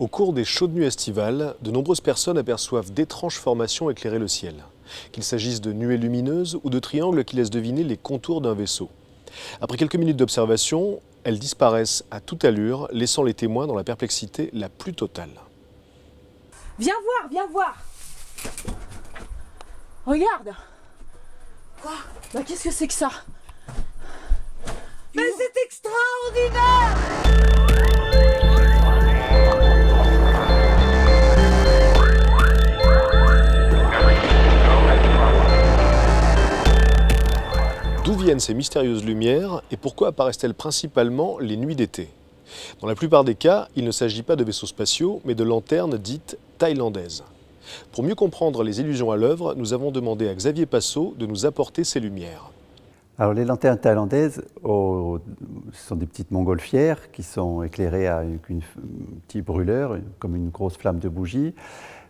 Au cours des chaudes nuits estivales, de nombreuses personnes aperçoivent d'étranges formations éclairer le ciel. Qu'il s'agisse de nuées lumineuses ou de triangles qui laissent deviner les contours d'un vaisseau. Après quelques minutes d'observation, elles disparaissent à toute allure, laissant les témoins dans la perplexité la plus totale. Viens voir, viens voir. Regarde. Quoi? Bah qu'est-ce que c'est que ça? Mais c'est extraordinaire! D'où viennent ces mystérieuses lumières et pourquoi apparaissent-elles principalement les nuits d'été? Dans la plupart des cas, il ne s'agit pas de vaisseaux spatiaux, mais de lanternes dites thaïlandaises. Pour mieux comprendre les illusions à l'œuvre, nous avons demandé à Xavier Passot de nous apporter ces lumières. Alors les lanternes thaïlandaises, ce sont des petites montgolfières qui sont éclairées avec un petit brûleur, comme une grosse flamme de bougie.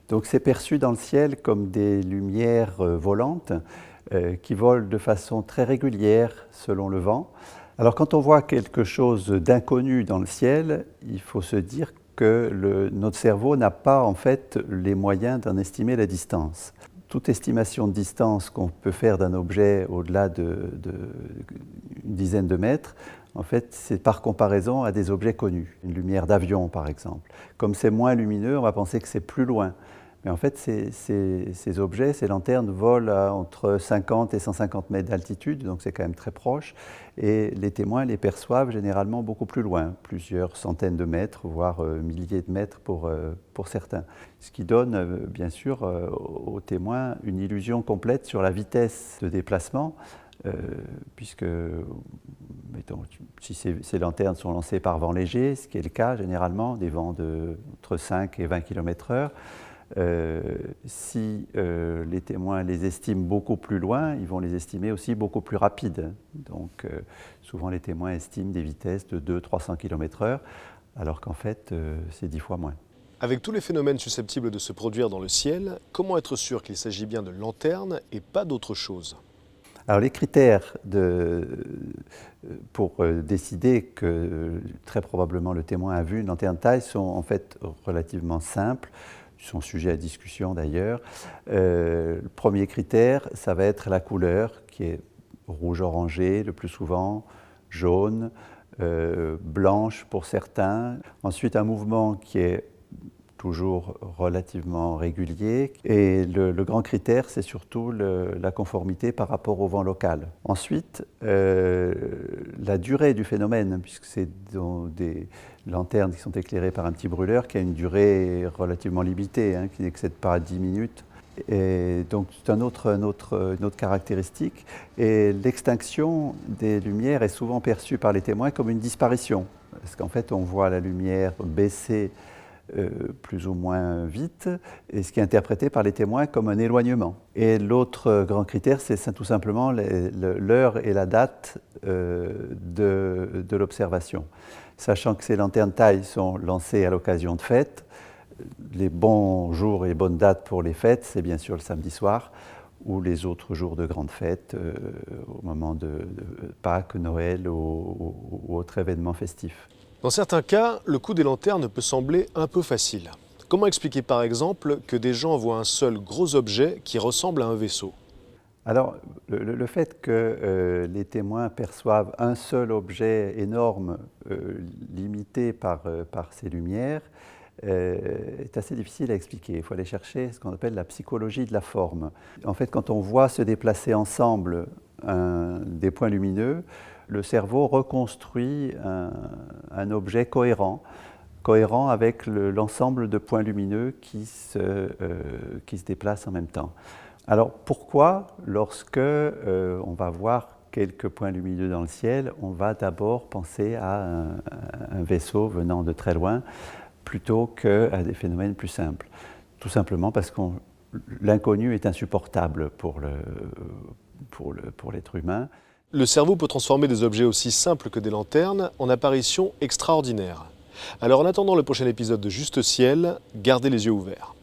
Donc c'est perçu dans le ciel comme des lumières volantes qui volent de façon très régulière selon le vent. Alors quand on voit quelque chose d'inconnu dans le ciel, il faut se dire que notre cerveau n'a pas en fait les moyens d'en estimer la distance. Toute estimation de distance qu'on peut faire d'un objet au-delà d'une dizaine de mètres, en fait, c'est par comparaison à des objets connus. Une lumière d'avion, par exemple. Comme c'est moins lumineux, on va penser que c'est plus loin. Mais en fait, ces objets, ces lanternes volent entre 50 et 150 mètres d'altitude, donc c'est quand même très proche. Et les témoins les perçoivent généralement beaucoup plus loin, plusieurs centaines de mètres, voire milliers de mètres pour certains. Ce qui donne, bien sûr, aux témoins une illusion complète sur la vitesse de déplacement, puisque, mettons, si ces lanternes sont lancées par vent léger, ce qui est le cas généralement, des vents entre 5 et 20 km/h, si les témoins les estiment beaucoup plus loin, ils vont les estimer aussi beaucoup plus rapides. Donc souvent les témoins estiment des vitesses de 200-300 km/h, alors qu'en fait c'est 10 fois moins. Avec tous les phénomènes susceptibles de se produire dans le ciel, comment être sûr qu'il s'agit bien de lanternes et pas d'autre chose? Alors les critères pour décider que très probablement le témoin a vu une lanterne Thaï sont en fait relativement simples. Ils sont sujets à discussion d'ailleurs. Le premier critère, ça va être la couleur, qui est rouge-orangé le plus souvent, jaune, blanche pour certains. Ensuite, un mouvement qui est toujours relativement régulier. Et le grand critère, c'est surtout la conformité par rapport au vent local. Ensuite, la durée du phénomène, puisque c'est des lanternes qui sont éclairées par un petit brûleur qui a une durée relativement limitée, qui n'excède pas 10 minutes. Et donc c'est une autre caractéristique. Et l'extinction des lumières est souvent perçue par les témoins comme une disparition. Parce qu'en fait, on voit la lumière baisser plus ou moins vite, et ce qui est interprété par les témoins comme un éloignement. Et l'autre grand critère, c'est tout simplement l'heure et la date de l'observation. Sachant que ces lanternes Thaï sont lancées à l'occasion de fêtes, les bons jours et bonnes dates pour les fêtes, c'est bien sûr le samedi soir, ou les autres jours de grandes fêtes, au moment de Pâques, Noël ou autres événements festifs. Dans certains cas, le coup des lanternes peut sembler un peu facile. Comment expliquer par exemple que des gens voient un seul gros objet qui ressemble à un vaisseau? Alors, le fait que les témoins perçoivent un seul objet énorme, limité par ces lumières, est assez difficile à expliquer. Il faut aller chercher ce qu'on appelle la psychologie de la forme. En fait, quand on voit se déplacer ensemble des points lumineux, le cerveau reconstruit un objet cohérent avec l'ensemble de points lumineux qui se déplacent en même temps. Alors pourquoi, lorsque on va voir quelques points lumineux dans le ciel, on va d'abord penser à un vaisseau venant de très loin plutôt qu'à des phénomènes plus simples? Tout simplement parce que l'inconnu est insupportable pour l'être humain. Le cerveau peut transformer des objets aussi simples que des lanternes en apparitions extraordinaires. Alors en attendant le prochain épisode de Juste Ciel, gardez les yeux ouverts.